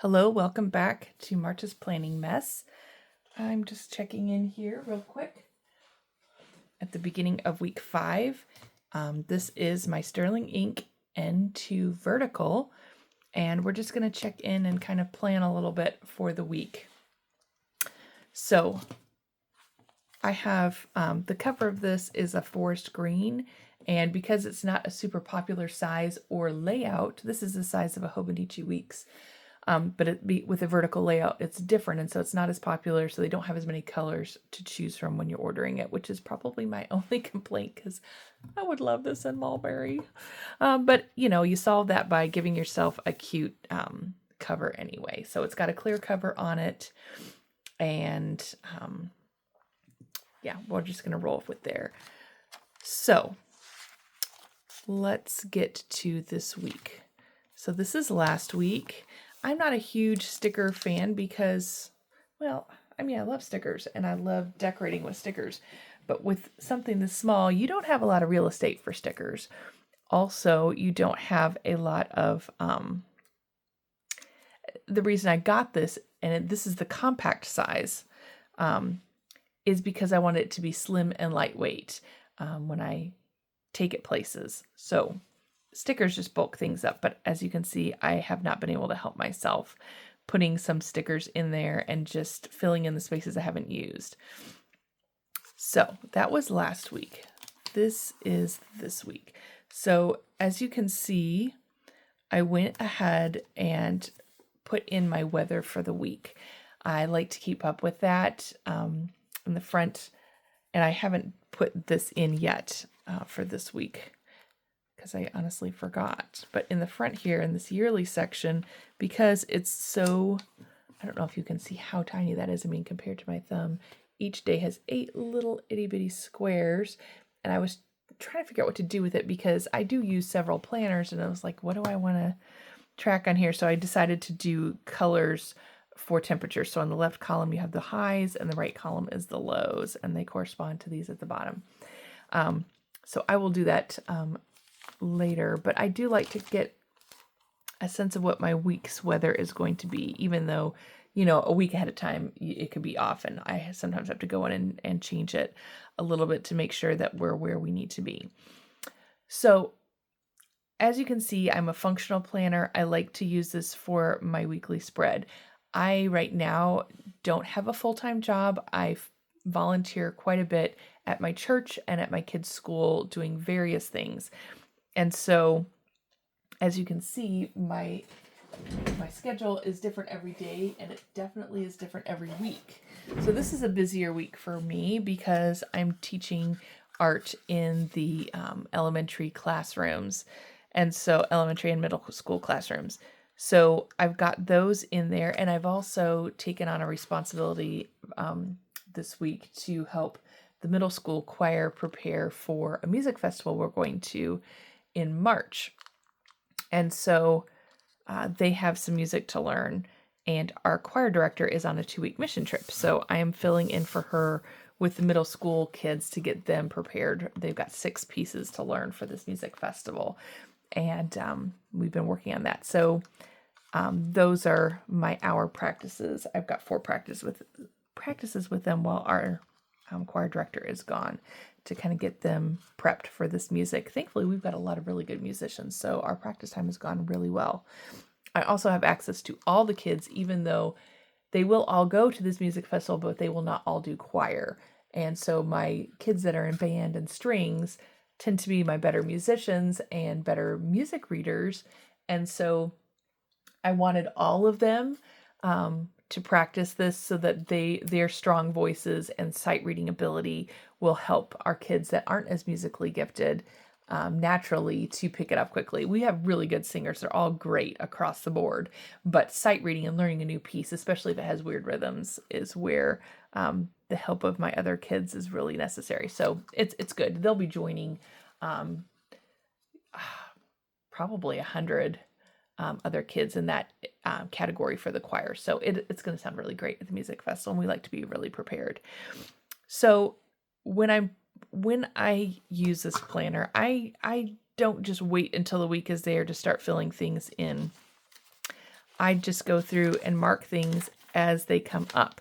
Hello, welcome back to March's Planning Mess. I'm just checking in here real quick at the beginning of week 5. This is my Sterling Ink N2 vertical, and we're just going to check in and kind of plan a little bit for the week. So I have the cover of this is a forest green, and because it's not a super popular size or layout, this is the size of a Hobonichi Weeks. But with a vertical layout, it's different, and so it's not as popular, so they don't have as many colors to choose from when you're ordering it, which is probably my only complaint, because I would love this in mulberry. But, you solve that by giving yourself a cute cover anyway. So it's got a clear cover on it, and yeah, we're just going to roll with there. So let's get to this week. So this is last week. I'm not a huge sticker fan because, I love stickers and I love decorating with stickers. But with something this small, you don't have a lot of real estate for stickers. Also, you don't have a lot of, the reason I got this, and this is the compact size, is because I wanted it to be slim and lightweight when I take it places. So stickers just bulk things up, but as you can see, I have not been able to help myself putting some stickers in there and just filling in the spaces I haven't used. So that was last week. This is this week. So as you can see, I went ahead and put in my weather for the week. I like to keep up with that in the front, and I haven't put this in yet for this week, because I honestly forgot. But in the front here, in this yearly section, because it's so, I don't know if you can see how tiny that is, compared to my thumb, each day has 8 little itty bitty squares, and I was trying to figure out what to do with it, because I do use several planners, and I was like, what do I want to track on here? So I decided to do colors for temperature. So on the left column, you have the highs, and the right column is the lows, and they correspond to these at the bottom. So I will do that later, but I do like to get a sense of what my week's weather is going to be, even though, a week ahead of time, it could be off, and I sometimes have to go in and change it a little bit to make sure that we're where we need to be. So as you can see, I'm a functional planner. I like to use this for my weekly spread. I, right now, don't have a full-time job. I volunteer quite a bit at my church and at my kids' school doing various things. And so, as you can see, my schedule is different every day, and it definitely is different every week. So this is a busier week for me because I'm teaching art in the elementary classrooms, and so elementary and middle school classrooms. So I've got those in there, and I've also taken on a responsibility this week to help the middle school choir prepare for a music festival we're going to in March. And so they have some music to learn, and our choir director is on a 2-week mission trip. So I am filling in for her with the middle school kids to get them prepared. They've got 6 pieces to learn for this music festival, and we've been working on that. So those are my hour practices. I've got 4 practices with them while our choir director is gone, to kind of get them prepped for this music. Thankfully, we've got a lot of really good musicians, so our practice time has gone really well. I also have access to all the kids, even though they will all go to this music festival, but they will not all do choir. And so my kids that are in band and strings tend to be my better musicians and better music readers. And so I wanted all of them to practice this so that their strong voices and sight reading ability will help our kids that aren't as musically gifted naturally to pick it up quickly. We have really good singers. They're all great across the board, but sight reading and learning a new piece, especially if it has weird rhythms, is where the help of my other kids is really necessary. So it's good. They'll be joining probably 100 other kids in that category for the choir. So it's going to sound really great at the music festival, and we like to be really prepared. So when I use this planner, I don't just wait until the week is there to start filling things in. I just go through and mark things as they come up.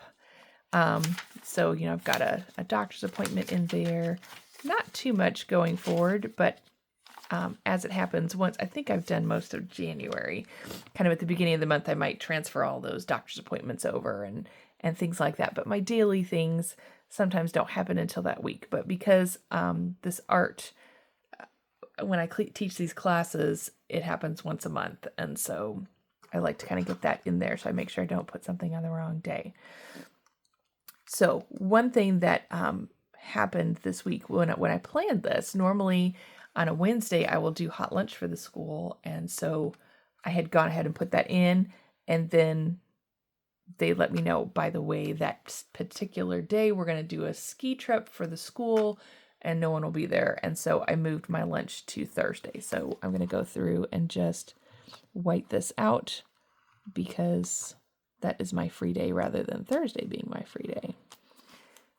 So, I've got a doctor's appointment in there, not too much going forward, but as it happens, once I think I've done most of January, kind of at the beginning of the month, I might transfer all those doctor's appointments over and things like that. But my daily things sometimes don't happen until that week. But because this art, when I teach these classes, it happens once a month. And so I like to kind of get that in there. So I make sure I don't put something on the wrong day. So one thing that happened this week when I planned this, normally on a Wednesday, I will do hot lunch for the school. And so I had gone ahead and put that in, and then they let me know, by the way, that particular day, we're going to do a ski trip for the school and no one will be there. And so I moved my lunch to Thursday. So I'm going to go through and just white this out because that is my free day rather than Thursday being my free day,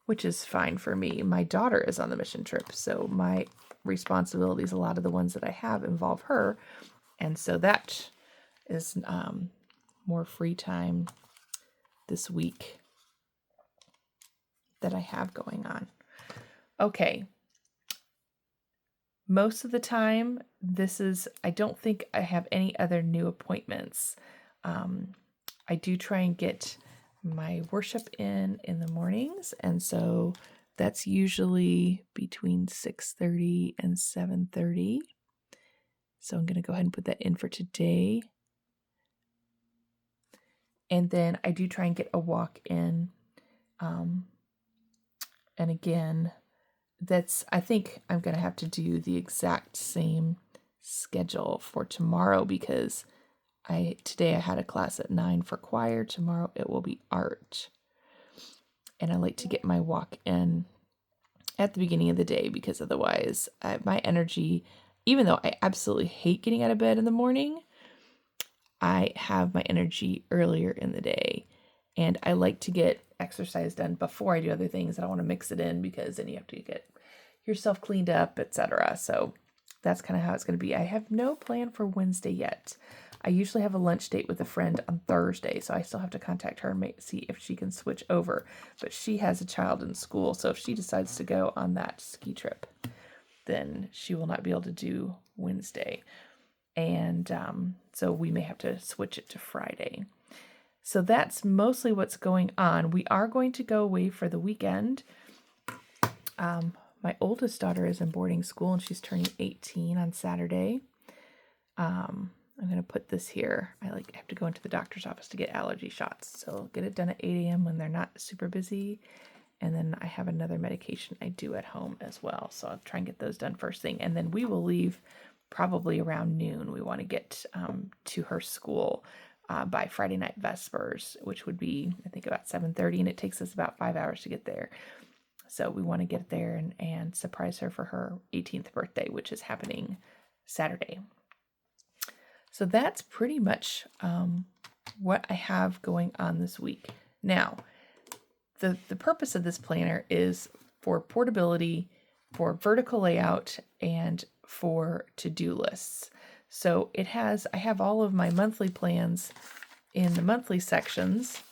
which is fine for me. My daughter is on the mission trip, so my responsibilities, a lot of the ones that I have, involve her. And so that is more free time this week that I have going on. Okay. Most of the time, I don't think I have any other new appointments. I do try and get my worship in the mornings, and so that's usually between 6:30 and 7:30. So I'm going to go ahead and put that in for today. And then I do try and get a walk in. And again, I think I'm going to have to do the exact same schedule for tomorrow because today I had a class at 9 for choir. Tomorrow it will be art. And I like to get my walk in at the beginning of the day because otherwise my energy, even though I absolutely hate getting out of bed in the morning, I have my energy earlier in the day. And I like to get exercise done before I do other things. I don't want to mix it in because then you have to get yourself cleaned up, etc. So that's kind of how it's going to be. I have no plan for Wednesday yet. I usually have a lunch date with a friend on Thursday, so I still have to contact her and see if she can switch over. But she has a child in school, so if she decides to go on that ski trip, then she will not be able to do Wednesday. And so we may have to switch it to Friday. So that's mostly what's going on. We are going to go away for the weekend. My oldest daughter is in boarding school, and she's turning 18 on Saturday. I'm going to put this here. I have to go into the doctor's office to get allergy shots. So I'll get it done at 8 a.m. when they're not super busy. And then I have another medication I do at home as well. So I'll try and get those done first thing. And then we will leave probably around noon. We want to get to her school by Friday night Vespers, which would be, I think, about 7:30. And it takes us about 5 hours to get there. So we want to get there and surprise her for her 18th birthday, which is happening Saturday. So that's pretty much what I have going on this week. Now, the purpose of this planner is for portability, for vertical layout, and for to-do lists. So I have all of my monthly plans in the monthly sections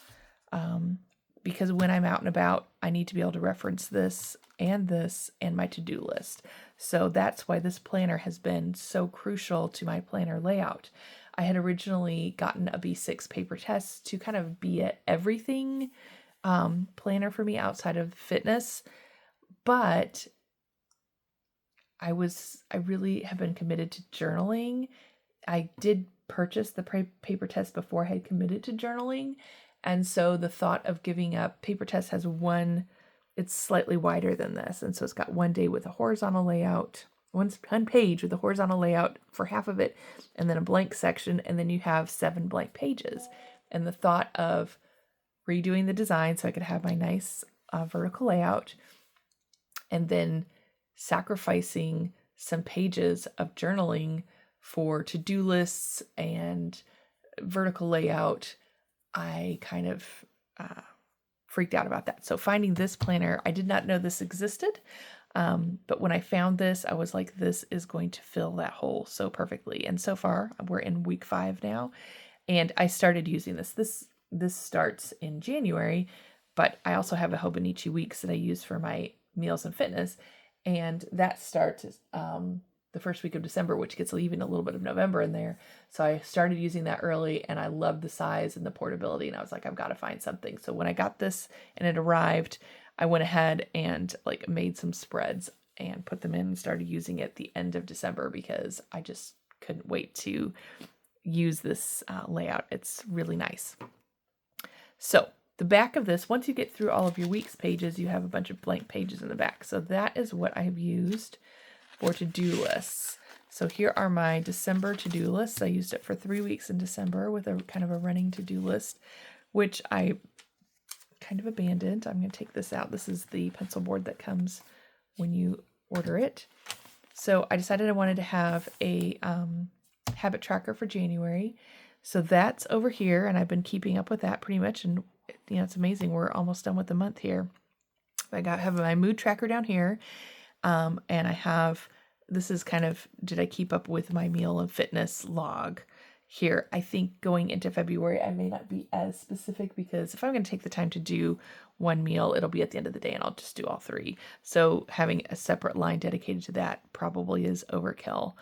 because when I'm out and about, I need to be able to reference this and my to-do list. So that's why this planner has been so crucial to my planner layout. I had originally gotten a B6 paper test to kind of be an everything planner for me outside of fitness, but I really have been committed to journaling. I did purchase the paper test before I had committed to journaling. And so the thought of giving up, paper test has it's slightly wider than this. And so it's got one day with a horizontal layout, one page with a horizontal layout for half of it, and then a blank section. And then you have 7 blank pages. And the thought of redoing the design so I could have my nice vertical layout, and then sacrificing some pages of journaling for to-do lists and vertical layout, I kind of freaked out about that. So finding this planner, I did not know this existed, but when I found this, I was like, this is going to fill that hole so perfectly. And so far, we're in week 5 now, And I started using this. This starts in January, but I also have a Hobonichi Weeks that I use for my meals and fitness. And that starts the first week of December, which gets even a little bit of November in there. So I started using that early, and I love the size and the portability. And I was like, I've got to find something. So when I got this and it arrived, I went ahead and like made some spreads and put them in and started using it at the end of December because I just couldn't wait to use this layout. It's really nice. So the back of this, once you get through all of your weeks pages, you have a bunch of blank pages in the back. So that is what I have used for to-do lists. So here are my December to-do lists. I used it for 3 weeks in December with a kind of a running to-do list, which I kind of abandoned. I'm going to take this out. This is the pencil board that comes when you order it. So I decided I wanted to have a habit tracker for January. So that's over here, and I've been keeping up with that pretty much. And it's amazing. We're almost done with the month here. I have my mood tracker down here. And I have, this is kind of, did I keep up with my meal and fitness log here? I think going into February, I may not be as specific because if I'm going to take the time to do one meal, it'll be at the end of the day and I'll just do all 3. So having a separate line dedicated to that probably is overkill.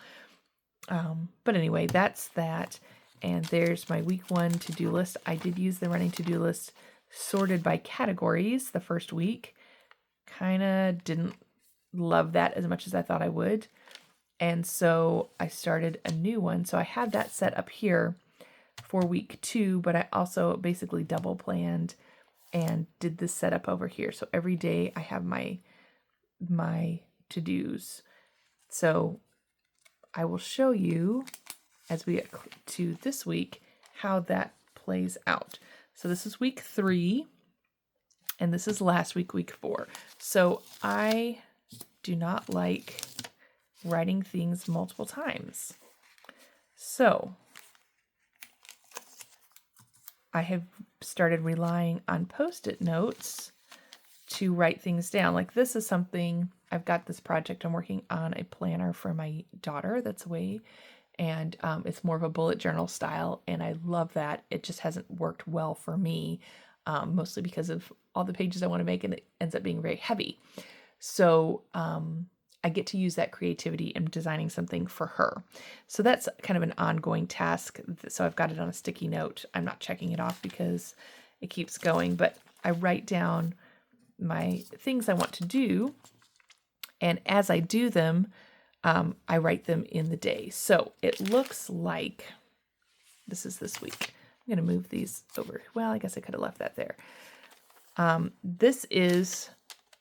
But anyway, that's that. And there's my week 1 to-do list. I did use the running to-do list sorted by categories the first week. Kind of didn't love that as much as I thought I would. And so I started a new one. So I had that set up here for week 2, but I also basically double planned and did this setup over here. So every day I have my to-dos. So I will show you as we get to this week how that plays out. So this is week 3 and this is last week, week 4. So I do not like writing things multiple times. So I have started relying on Post-it notes to write things down. Like this is something, I've got this project I'm working on, a planner for my daughter that's away, and it's more of a bullet journal style, and I love that. It just hasn't worked well for me, mostly because of all the pages I want to make, and it ends up being very heavy. So I get to use that creativity in designing something for her. So that's kind of an ongoing task. So I've got it on a sticky note. I'm not checking it off because it keeps going, but I write down my things I want to do. And as I do them, I write them in the day. So it looks like this is this week. I'm going to move these over. Well, I guess I could have left that there. This is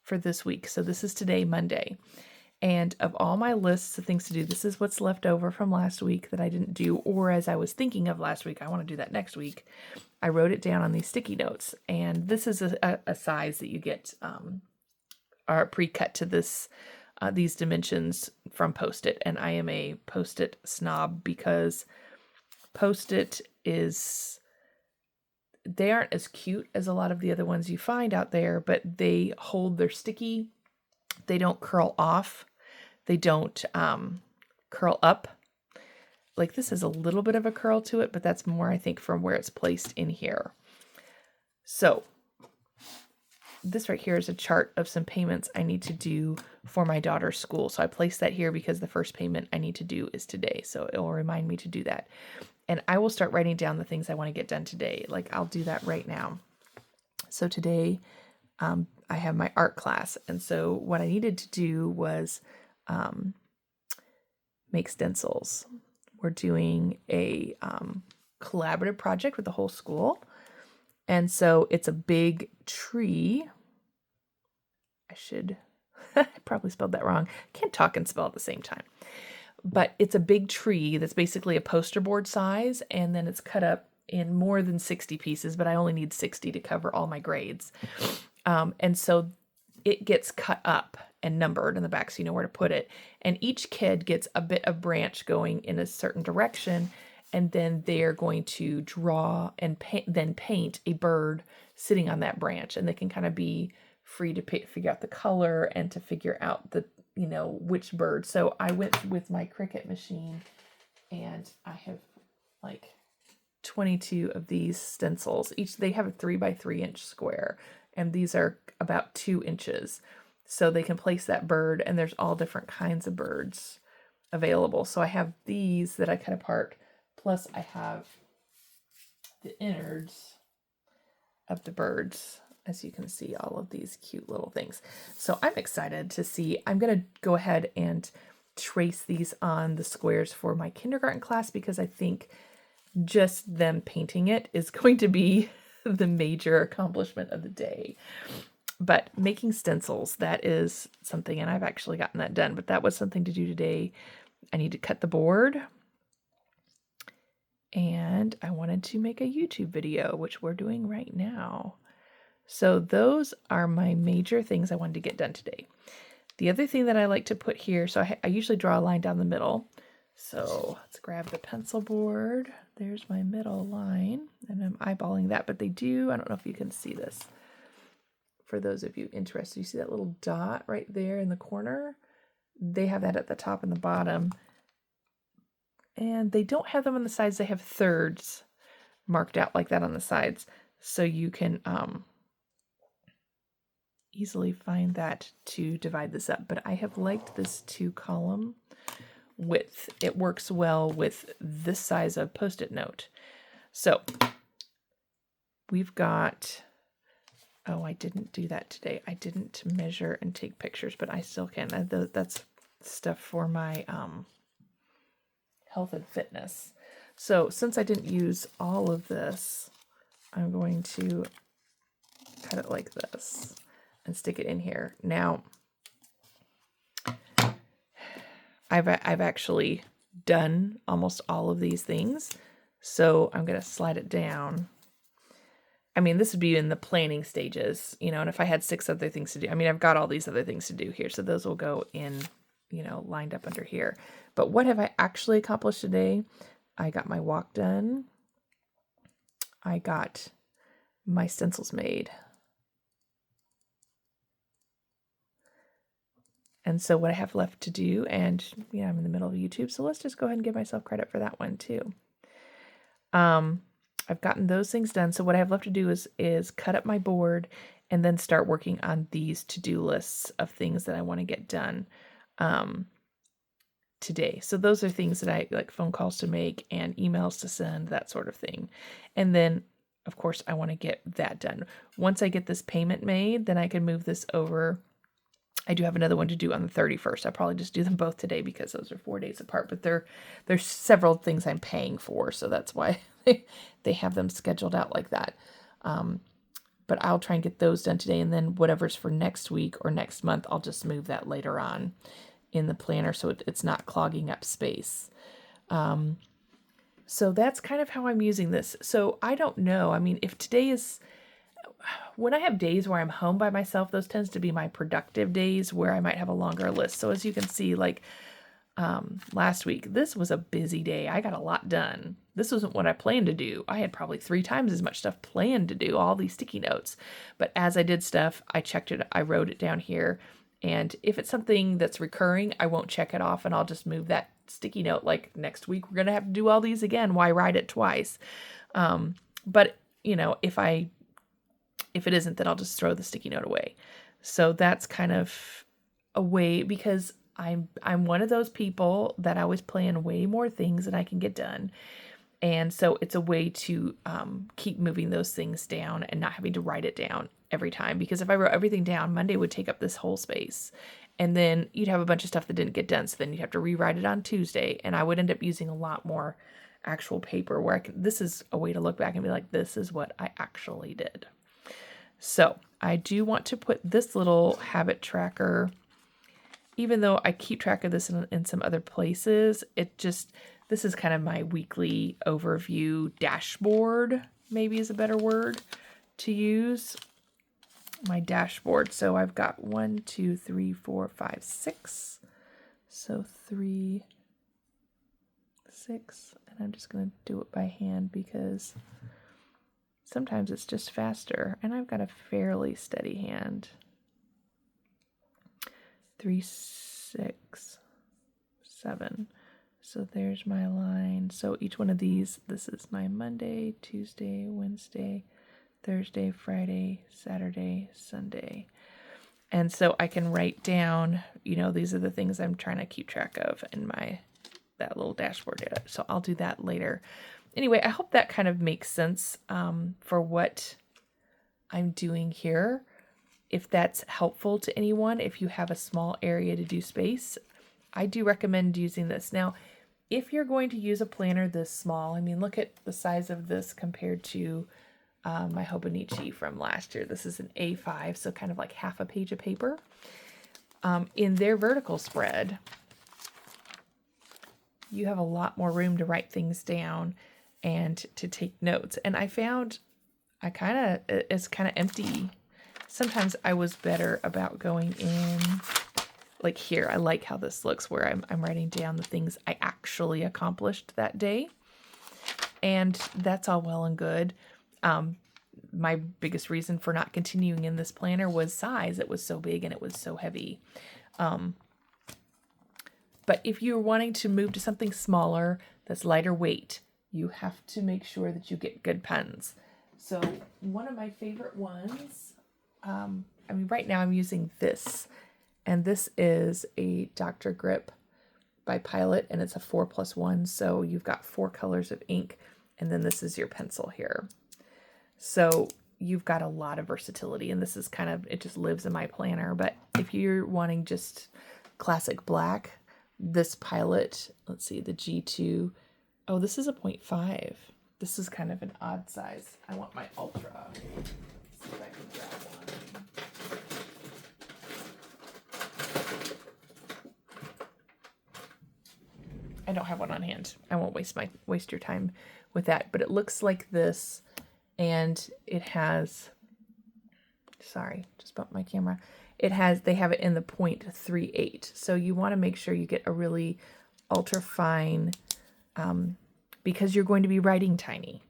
for this week. So this is today, Monday. And of all my lists of things to do, this is what's left over from last week that I didn't do, or as I was thinking of last week, I want to do that next week. I wrote it down on these sticky notes, and this is a size that you get are pre-cut to this these dimensions from Post-it, and I am a Post-it snob because Post-it they aren't as cute as a lot of the other ones you find out there, but they hold their sticky. They don't curl off. They don't curl up. Like this has a little bit of a curl to it, but that's more, I think, from where it's placed in here. So this right here is a chart of some payments I need to do for my daughter's school. So I placed that here because the first payment I need to do is today. So it will remind me to do that. And I will start writing down the things I want to get done today. Like I'll do that right now. So today I have my art class. And so what I needed to do was make stencils. We're doing a collaborative project with the whole school. And so it's a big tree. I probably spelled that wrong. Can't talk and spell at the same time. But it's a big tree that's basically a poster board size, and then it's cut up in more than 60 pieces, but I only need 60 to cover all my grades. And so it gets cut up and numbered in the back so you know where to put it. And each kid gets a bit of branch going in a certain direction, and then they're going to draw and paint a bird sitting on that branch. And they can kind of be free to figure out the color and to figure out which bird. So I went with my Cricut machine, and I have 22 of these stencils. Each, they have a 3x3 inch square, and these are about 2 inches. So they can place that bird, and there's all different kinds of birds available. So I have these that I cut apart, plus I have the innards of the birds. As you can see, all of these cute little things. So I'm excited to see. I'm going to go ahead and trace these on the squares for my kindergarten class, because I think just them painting it is going to be the major accomplishment of the day. But making stencils, that is something, and I've actually gotten that done, but that was something to do today. I need to cut the board, and I wanted to make a YouTube video, which we're doing right now. So those are my major things I wanted to get done today. The other thing that I like to put here, so I usually draw a line down the middle. So let's grab the pencil board. There's my middle line, and I'm eyeballing that, but they do, I don't know if you can see this. For those of you interested, you see that little dot right there in the corner? They have that at the top and the bottom. And they don't have them on the sides. They have thirds marked out like that on the sides. So you can easily find that to divide this up. But I have liked this 2-column width. It works well with this size of Post-it note. So we've got... Oh, I didn't do that today. I didn't measure and take pictures, but I still can. That's stuff for my health and fitness. So since I didn't use all of this, I'm going to cut it like this and stick it in here. Now, I've actually done almost all of these things, so I'm going to slide it down. I mean, this would be in the planning stages, you know, and if I had 6 other things to do, I mean, I've got all these other things to do here, so those will go in, you know, lined up under here. But what have I actually accomplished today? I got my walk done. I got my stencils made. And so what I have left to do, and, you know, I'm in the middle of YouTube, so let's just go ahead and give myself credit for that one too. I've gotten those things done. So what I have left to do is cut up my board and then start working on these to-do lists of things that I want to get done today. So those are things that I like, phone calls to make and emails to send, that sort of thing. And then, of course, I want to get that done. Once I get this payment made, then I can move this over. I do have another one to do on the 31st. I'll probably just do them both today because those are 4 days apart, but there's several things I'm paying for, so that's why they have them scheduled out like that. But I'll try and get those done today, and then whatever's for next week or next month, I'll just move that later on in the planner so it's not clogging up space. So that's kind of how I'm using this. So I don't know. I mean, if today is... When I have days where I'm home by myself, those tends to be my productive days where I might have a longer list. So as you can see, like last week, this was a busy day. I got a lot done. This wasn't what I planned to do. I had probably 3 times as much stuff planned to do, all these sticky notes. But as I did stuff, I checked it, I wrote it down here. And if it's something that's recurring, I won't check it off and I'll just move that sticky note. Like next week, we're going to have to do all these again. Why write it twice? But, you know, if it isn't, then I'll just throw the sticky note away. So that's kind of a way, because I'm one of those people that I always plan way more things than I can get done. And so it's a way to keep moving those things down and not having to write it down every time. Because if I wrote everything down, Monday would take up this whole space. And then you'd have a bunch of stuff that didn't get done. So then you'd have to rewrite it on Tuesday. And I would end up using a lot more actual paper where this is a way to look back and be like, this is what I actually did. So I do want to put this little habit tracker, even though I keep track of this in some other places, this is kind of my weekly overview dashboard, maybe is a better word to use. My dashboard. So I've got 1, 2, 3, 4, 5, 6. So 3, 6, and I'm just going to do it by hand because sometimes it's just faster, and I've got a fairly steady hand. 3, 6, 7. So there's my line. So each one of these, this is my Monday, Tuesday, Wednesday, Thursday, Friday, Saturday, Sunday. And so I can write down, you know, these are the things I'm trying to keep track of in that little dashboard data. So I'll do that later. Anyway, I hope that kind of makes sense for what I'm doing here. If that's helpful to anyone, if you have a small area to do space, I do recommend using this. Now, if you're going to use a planner this small, I mean, look at the size of this compared to my Hobonichi from last year. This is an A5, so kind of like half a page of paper. In their vertical spread, you have a lot more room to write things down and to take notes. And I found it's kind of empty. Sometimes I was better about going in, like here. I like how this looks, where I'm writing down the things I actually accomplished that day. And that's all well and good. My biggest reason for not continuing in this planner was size. It was so big and it was so heavy. But if you're wanting to move to something smaller that's lighter weight, you have to make sure that you get good pens. So one of my favorite ones, I mean, right now I'm using this, and this is a Dr. Grip by Pilot, and it's a 4+1. So you've got 4 colors of ink, and then this is your pencil here. So you've got a lot of versatility, and this is kind of, it just lives in my planner. But if you're wanting just classic black, this Pilot, let's see, the G2, oh, this is a 0.5. This is kind of an odd size. I want my Ultra. Let's see if I can grab one. I don't have one on hand. I won't waste your time with that. But it looks like this, and it has, sorry, just bumped my camera. They have it in the 0.38. So you want to make sure you get a really ultra fine, because you're going to be writing tiny.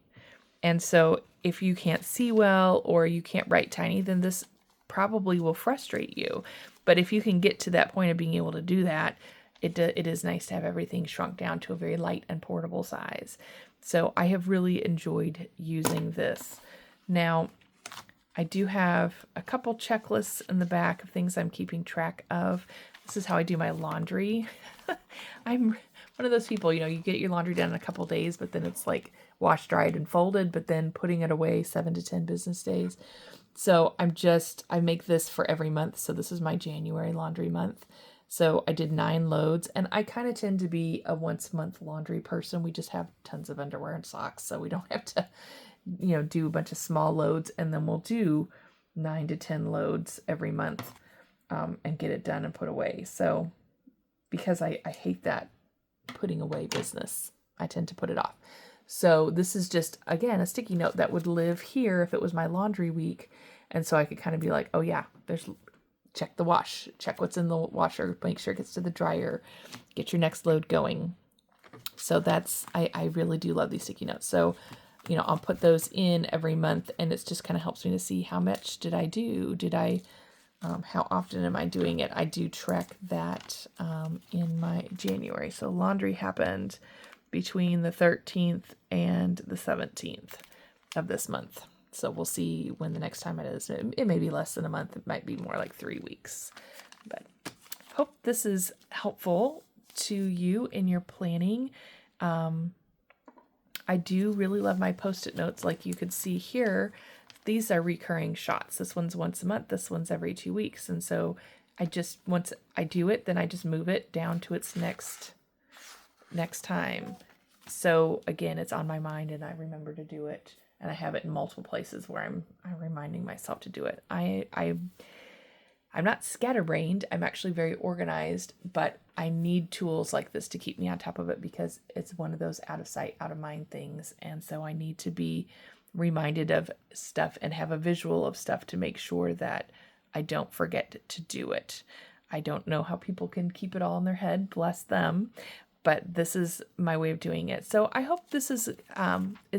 And so if you can't see well or you can't write tiny, then this probably will frustrate you. But if you can get to that point of being able to do that, it is nice to have everything shrunk down to a very light and portable size. So I have really enjoyed using this. Now, I do have a couple checklists in the back of things I'm keeping track of. This is how I do my laundry. I'm one of those people, you know, you get your laundry done in a couple days, but then it's like washed, dried, and folded, but then putting it away 7 to 10 business days. So I make this for every month. So this is my January laundry month. So I did 9 loads, and I kind of tend to be a once a month laundry person. We just have tons of underwear and socks, so we don't have to, you know, do a bunch of small loads, and then we'll do 9 to 10 loads every month, and get it done and put away. So because I hate that putting away business, I tend to put it off. So this is just, again, a sticky note that would live here if it was my laundry week. And so I could kind of be like, oh yeah, check the wash, check what's in the washer, make sure it gets to the dryer, get your next load going. So I really do love these sticky notes. So, you know, I'll put those in every month, and it just kind of helps me to see how much did I do? How often am I doing it? I do track that in my January. So laundry happened between the 13th and the 17th of this month. So we'll see when the next time it is. It may be less than a month. It might be more like 3 weeks. But hope this is helpful to you in your planning. I do really love my Post-it notes. Like you could see here, these are recurring shots. This one's once a month. This one's every 2 weeks. And so once I do it, then I just move it down to its next time. So again, it's on my mind and I remember to do it. And I have it in multiple places where I'm reminding myself to do it. I'm not scatterbrained. I'm actually very organized, but I need tools like this to keep me on top of it because it's one of those out of sight, out of mind things. And so I need to be reminded of stuff and have a visual of stuff to make sure that I don't forget to do it. I don't know how people can keep it all in their head, bless them, but this is my way of doing it. So I hope this is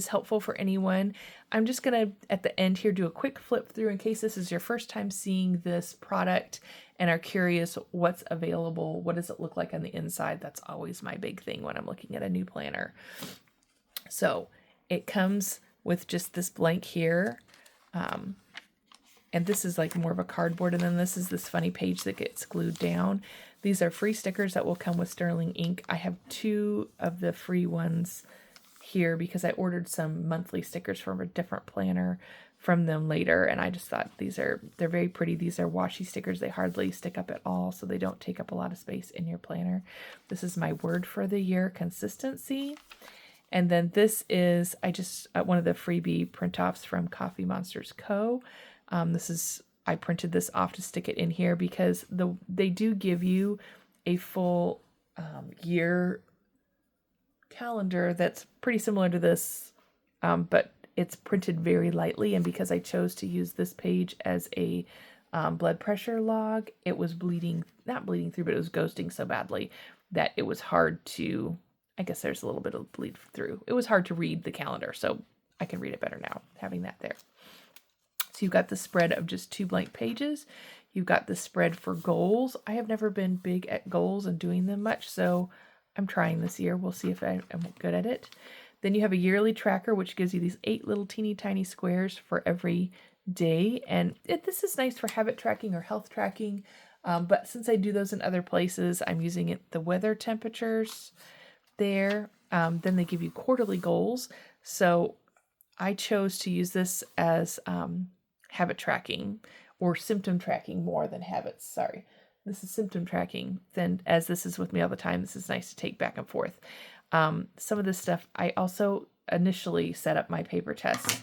helpful for anyone. I'm just going to, at the end here, do a quick flip through in case this is your first time seeing this product and are curious what's available. What does it look like on the inside? That's always my big thing when I'm looking at a new planner. So it comes with just this blank here. And this is like more of a cardboard. And then this is this funny page that gets glued down. These are free stickers that will come with Sterling ink. I have 2 of the free ones here because I ordered some monthly stickers from a different planner from them later. And I just thought they're very pretty. These are washi stickers. They hardly stick up at all, so they don't take up a lot of space in your planner. This is my word for the year, consistency. And then this is, I just, one of the freebie print-offs from Coffee Monsters Co. I printed this off to stick it in here because they do give you a full year calendar that's pretty similar to this, but it's printed very lightly. And because I chose to use this page as a blood pressure log, it was not bleeding through, but it was ghosting so badly that it was hard to, I guess there's a little bit of bleed through. It was hard to read the calendar, so I can read it better now, having that there. So you've got the spread of just 2 blank pages. You've got the spread for goals. I have never been big at goals and doing them much, so I'm trying this year. We'll see if I'm good at it. Then you have a yearly tracker, which gives you these 8 little teeny tiny squares for every day. And this is nice for habit tracking or health tracking. But since I do those in other places, I'm using the weather temperatures there. Then they give you quarterly goals. So I chose to use this as habit tracking or symptom tracking more than habits. Sorry, this is symptom tracking. Then, as this is with me all the time, this is nice to take back and forth. Some of this stuff, I also initially set up my paper tests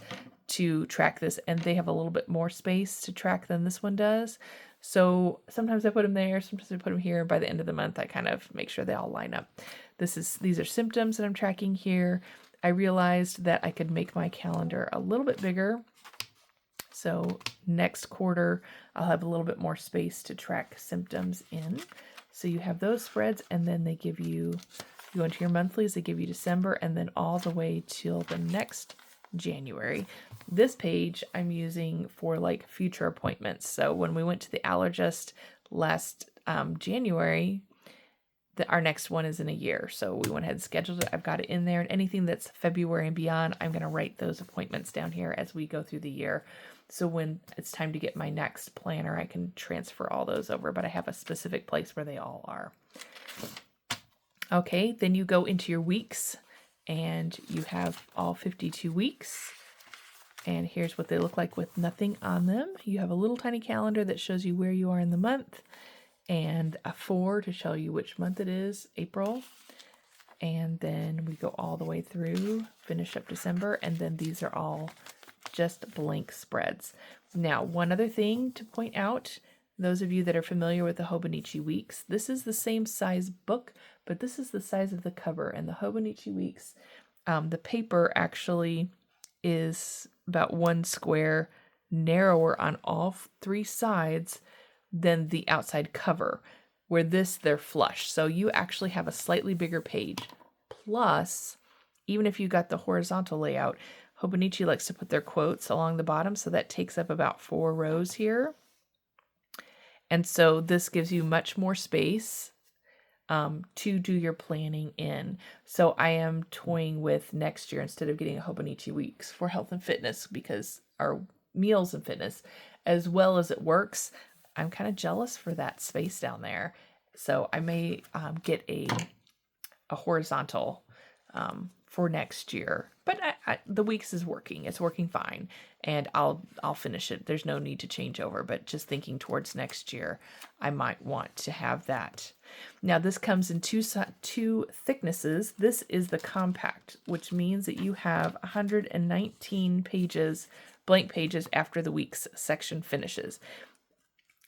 to track this, and they have a little bit more space to track than this one does. So sometimes I put them there, sometimes I put them here. By the end of the month, I kind of make sure they all line up. These are symptoms that I'm tracking here. I realized that I could make my calendar a little bit bigger. So next quarter, I'll have a little bit more space to track symptoms in. So you have those spreads, and then they give you go into your monthlies, they give you December, and then all the way till the next January. This page I'm using for like future appointments. So when we went to the allergist last January, our next one is in a year. So we went ahead and scheduled it. I've got it in there, and anything that's February and beyond, I'm going to write those appointments down here as we go through the year. So when it's time to get my next planner, I can transfer all those over, but I have a specific place where they all are. Okay, then you go into your weeks, and you have all 52 weeks. And here's what they look like with nothing on them. You have a little tiny calendar that shows you where you are in the month, and a 4 to show you which month it is, April. And then we go all the way through, finish up December, and then these are all just blank spreads. Now, one other thing to point out, those of you that are familiar with the Hobonichi Weeks, this is the same size book, but this is the size of the cover. And the Hobonichi Weeks, the paper actually is about 1 square narrower on all 3 sides than the outside cover, where they're flush. So you actually have a slightly bigger page. Plus, even if you got the horizontal layout, Hobonichi likes to put their quotes along the bottom, so that takes up about 4 rows here. And so this gives you much more space to do your planning in. So I am toying with next year, instead of getting a Hobonichi Weeks for health and fitness, because our meals and fitness, as well as it works, I'm kind of jealous for that space down there. So I may get a horizontal for next year. But the weeks is working. It's working fine, and I'll finish it. There's no need to change over, but just thinking towards next year, I might want to have that. Now, this comes in two thicknesses. This is the compact, which means that you have 119 pages, blank pages, after the weeks section finishes.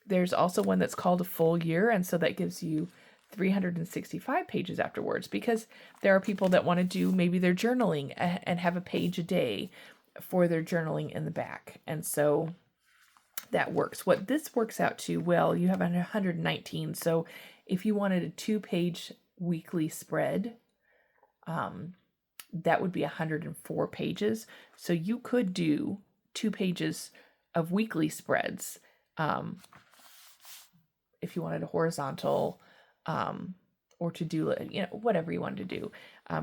There's also one that's called a full year, and so that gives you 365 pages afterwards, because there are people that want to do maybe their journaling and have a page a day for their journaling in the back. And so that works. What this works out to, well, you have 119. So if you wanted a 2-page weekly spread, that would be 104 pages. So you could do 2 pages of weekly spreads if you wanted a horizontal, or to do, whatever you wanted to do.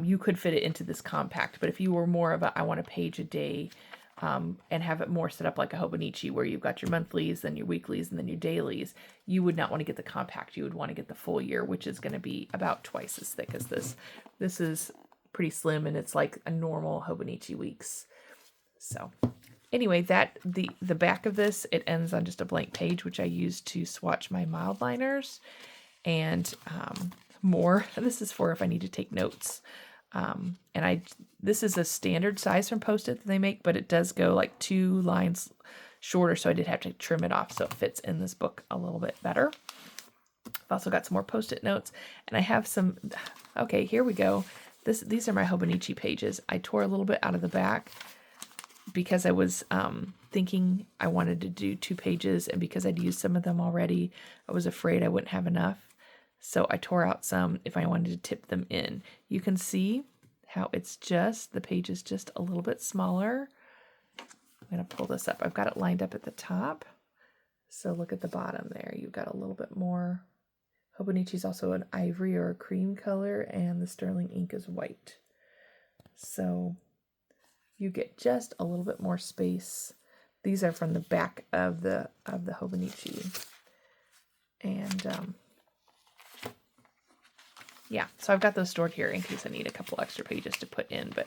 You could fit it into this compact, but if you were more of a, I want a page a day, and have it more set up like a Hobonichi where you've got your monthlies, then your weeklies, and then your dailies, you would not want to get the compact. You would want to get the full year, which is going to be about twice as thick as this. This is pretty slim, and it's like a normal Hobonichi weeks. So anyway, the back of this, it ends on just a blank page, which I use to swatch my mild liners, and more. This is for if I need to take notes. This is a standard size from Post-it that they make, but it does go like 2 lines shorter, so I did have to trim it off so it fits in this book a little bit better. I've also got some more Post-it notes, and I have some, okay, here we go. These are my Hobonichi pages. I tore a little bit out of the back because I was thinking I wanted to do 2 pages, and because I'd used some of them already, I was afraid I wouldn't have enough. So I tore out some if I wanted to tip them in. You can see how it's just, the page is just a little bit smaller. I'm going to pull this up. I've got it lined up at the top. So look at the bottom there. You've got a little bit more. Hobonichi is also an ivory or a cream color, and the sterling ink is white. So you get just a little bit more space. These are from the back of the Hobonichi. And yeah, so I've got those stored here in case I need a couple extra pages to put in, but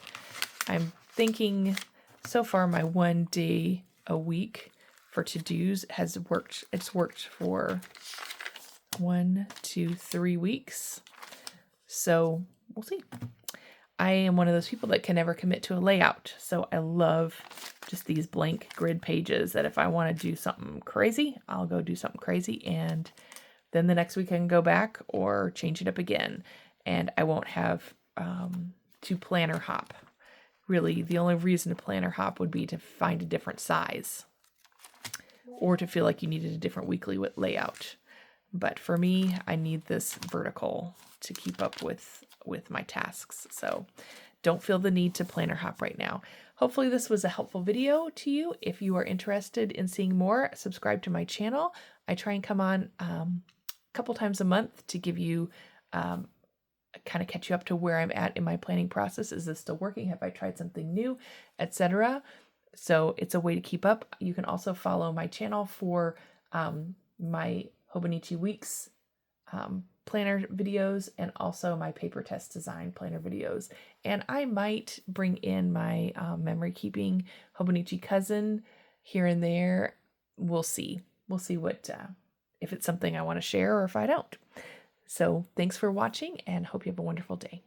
I'm thinking so far my 1 day a week for to-dos has worked. It's worked for 1, 2, 3 weeks. So we'll see. I am one of those people that can never commit to a layout. So I love just these blank grid pages that if I want to do something crazy, I'll go do something crazy, and then the next week I can go back or change it up again, and I won't have to planner hop. Really, the only reason to planner hop would be to find a different size or to feel like you needed a different weekly layout. But for me, I need this vertical to keep up with my tasks. So don't feel the need to planner hop right now. Hopefully this was a helpful video to you. If you are interested in seeing more, subscribe to my channel. I try and come on couple times a month to give you kind of catch you up to where I'm at in my planning process. Is this still working? Have I tried something new, etc.? So it's a way to keep up. You can also follow my channel for my Hobonichi Weeks planner videos, and also my paper test design planner videos. And I might bring in my memory keeping Hobonichi cousin here and there. We'll see. We'll see what if it's something I want to share or if I don't. So thanks for watching, and hope you have a wonderful day.